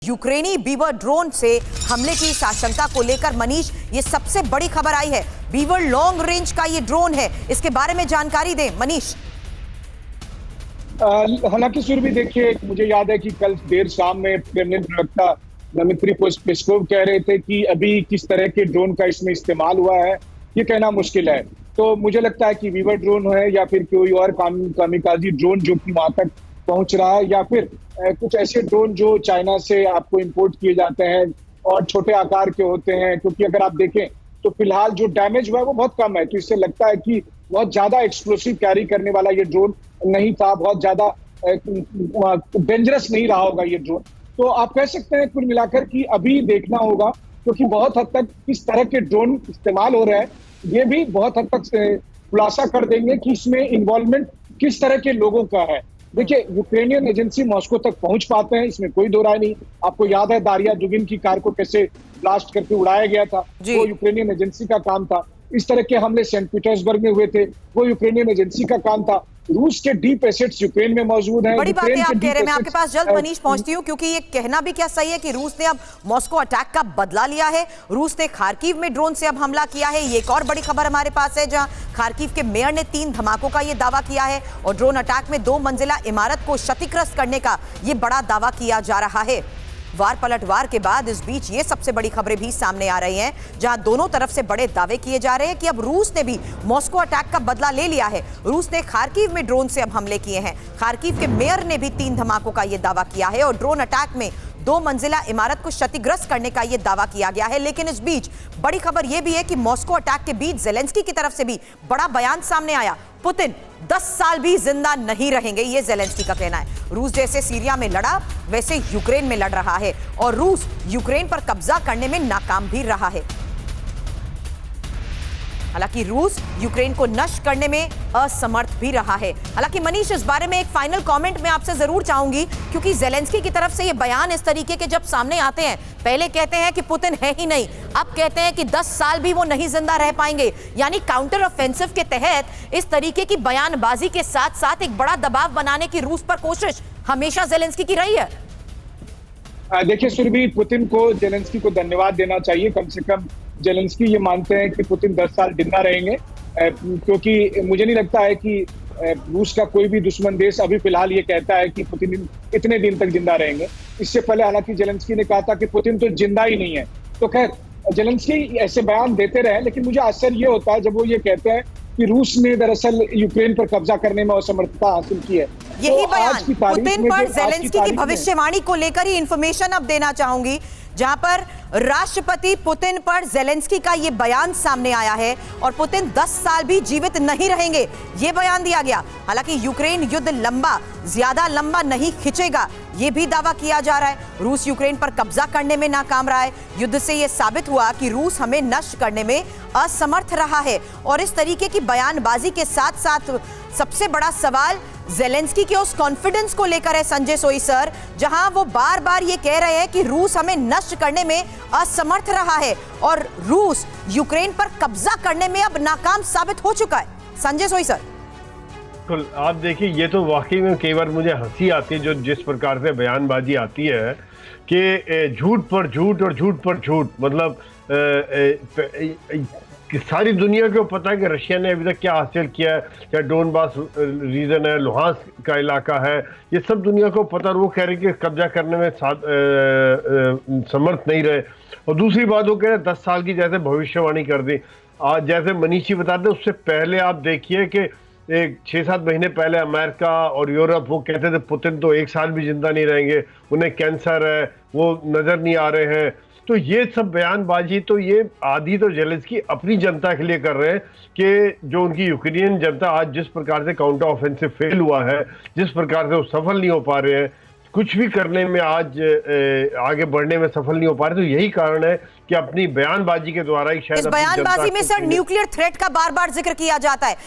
यूक्रेनी beaver drone से हमले की इस आशंका को लेकर मनीष, ये सबसे बड़ी खबर आई है। बीवर लॉन्ग रेंज का ये ड्रोन है, इसके बारे में जानकारी दें मनीष। हालांकि सुरभि देखिए, मुझे याद है कि कल देर शाम में क्रेमलिन प्रवक्ता दमित्री पेस्कोव कह रहे थे कि अभी किस तरह के ड्रोन का इसमें इस्तेमाल हुआ है ये कहना मुश्किल है। तो मुझे लगता है कि बीवर ड्रोन है या फिर कोई और कामिकाजी ड्रोन जो कि वहां तक पहुंच रहा है, या फिर कुछ ऐसे ड्रोन जो चाइना से आपको इंपोर्ट किए जाते हैं और छोटे आकार के होते हैं, क्योंकि अगर आप देखें तो फिलहाल जो डैमेज हुआ है वो बहुत कम है। तो इससे लगता है कि बहुत ज्यादा एक्सप्लोसिव कैरी करने वाला ये ड्रोन नहीं था, बहुत ज्यादा डेंजरस नहीं रहा होगा ये ड्रोन। तो आप कह सकते हैं कुल मिलाकर कि अभी देखना होगा, क्योंकि बहुत हद तक किस तरह के ड्रोन इस्तेमाल हो रहे हैं ये भी बहुत हद तक खुलासा कर देंगे कि इसमें इन्वॉल्वमेंट किस तरह के लोगों का है। देखिए, यूक्रेनियन एजेंसी मॉस्को तक पहुंच पाते हैं, इसमें कोई दो राय नहीं। आपको याद है दारिया दुगिन की कार को कैसे ब्लास्ट करके उड़ाया गया था, वो यूक्रेनियन एजेंसी का काम था। इस तरह के हमले सेंट पीटर्सबर्ग में हुए थे, वो यूक्रेनियन एजेंसी का काम था। रूस के डीप एसेट्स यूक्रेन में मौजूद हैं। बड़ी बात है आप कह रहे हैं, मैं आपके पास जल्द मनीष पहुंचती हूं, क्योंकि ये कहना भी क्या सही है कि रूस ने अब मॉस्को अटैक का बदला लिया है। रूस ने खार्किव में ड्रोन से अब हमला किया है। ये एक और बड़ी खबर हमारे पास है, जहां खार्किव के मेयर ने 3 धमाकों का ये दावा किया है और ड्रोन अटैक में 2 मंजिला इमारत को क्षतिग्रस्त करने का ये बड़ा दावा किया जा रहा है। वार पलटवार के बाद इस बीच ये सबसे बड़ी खबरें भी सामने आ रही हैं, जहां दोनों तरफ से बड़े दावे किए जा रहे हैं कि अब रूस ने भी मॉस्को अटैक का बदला ले लिया है। रूस ने खार्किव में ड्रोन से अब हमले किए हैं। खार्किव के मेयर ने भी 3 धमाकों का यह दावा किया है और ड्रोन अटैक में 2 मंजिला इमारत को क्षतिग्रस्त करने का यह दावा किया गया है। लेकिन इस बीच बड़ी खबर यह भी है कि मॉस्को अटैक के बीच ज़ेलेंस्की की तरफ से भी बड़ा बयान सामने आया। पुतिन 10 साल भी जिंदा नहीं रहेंगे, यह ज़ेलेंस्की का कहना है। रूस जैसे सीरिया में लड़ा, वैसे यूक्रेन में लड़ रहा है और रूस यूक्रेन पर कब्जा करने में नाकाम भी रहा है। हालांकि रूस यूक्रेन को नष्ट करने में असमर्थ भी रहा है। हालांकि मनीष, इस बारे में एक फाइनल कमेंट मैं आपसे जरूर चाहूंगी, क्योंकि ज़ेलेंस्की की तरफ से ये बयान इस तरीके के जब सामने आते हैं, पहले कहते हैं कि पुतिन है ही नहीं, अब कहते हैं कि 10 साल भी वो नहीं जिंदा रह पाएंगे। यानी काउंटर ऑफेंसिव के तहत इस तरीके की बयानबाजी के साथ साथ एक बड़ा दबाव बनाने की रूस पर कोशिश हमेशा ज़ेलेंस्की की रही है। देखिए सुरभि, पुतिन को ज़ेलेंस्की को धन्यवाद देना चाहिए। कम से कम ज़ेलेंस्की ये मानते हैं कि पुतिन 10 साल जिंदा रहेंगे, क्योंकि मुझे नहीं लगता है कि रूस का कोई भी दुश्मन देश अभी फिलहाल ये कहता है कि पुतिन इतने दिन तक जिंदा रहेंगे। इससे पहले हालांकि ज़ेलेंस्की ने कहा था कि पुतिन तो जिंदा ही नहीं है। तो खैर, ज़ेलेंस्की ऐसे बयान देते रहे, लेकिन मुझे आश्चर्य ये होता है जब वो ये कहते हैं कि रूस ने दरअसल यूक्रेन पर कब्जा करने में असमर्थता हासिल की है। यही बयान पुतिन पर ज़ेलेंस्की की भविष्यवाणी को लेकर ही इंफॉर्मेशन अब देना चाहूंगी, जहां पर राष्ट्रपति पुतिन पर ज़ेलेंस्की का यह बयान सामने आया है और पुतिन 10 साल भी जीवित नहीं रहेंगे, यह बयान दिया गया। हालांकि यूक्रेन युद्ध ज्यादा लंबा नहीं खिंचेगा, यह भी दावा किया जा रहा है। रूस यूक्रेन पर कब्जा करने में नाकाम रहा है। युद्ध से यह साबित हुआ कि रूस हमें नष्ट करने में असमर्थ रहा है। और इस तरीके की बयानबाजी के साथ साथ सबसे बड़ा सवाल ज़ेलेंस्की के उस कॉन्फिडेंस को लेकर है, संजय सोई सर, जहां वो बार बार ये कह रहे हैं कि रूस हमें नष्ट करने में असमर्थ रहा है और रूस यूक्रेन पर कब्जा करने में अब नाकाम साबित हो चुका है। संजय सोई सर, आप देखिए, ये तो वाकई में कई बार मुझे हंसी आती है जो जिस प्रकार से बयानबाजी आती है कि झूठ पर झूठ और झूठ पर झूठ। मतलब कि सारी दुनिया को पता है कि रशिया ने अभी तक क्या हासिल किया है, चाहे डोनबास रीजन है, लुहांस्क का इलाका है, ये सब दुनिया को पता, और वो कह रहे कि कब्जा करने में समर्थ नहीं रहे। और दूसरी बात वो कह रहे 10 साल की जैसे भविष्यवाणी कर दी। आज जैसे मनीष जी बताते, उससे पहले आप देखिए कि 6-7 महीने पहले अमेरिका और यूरोप वो कहते थे पुतिन तो 1 साल भी जिंदा नहीं रहेंगे, उन्हें कैंसर है, वो नजर नहीं आ रहे हैं। तो ये सब बयानबाजी तो ये आधी तो ज़ेलेंस्की अपनी जनता के लिए कर रहे हैं कि जो उनकी यूक्रेनियन जनता आज जिस प्रकार से काउंटर ऑफेंसिव फेल हुआ है, जिस प्रकार से वो सफल नहीं हो पा रहे हैं, कुछ भी करने में आज आगे बढ़ने में सफल नहीं हो पा रहे, तो यही कारण है कि अपनी बयानबाजी के द्वारा ही शायद इस बयानबाजी में सर न्यूक्लियर थ्रेट का बार बार जिक्र किया जाता है।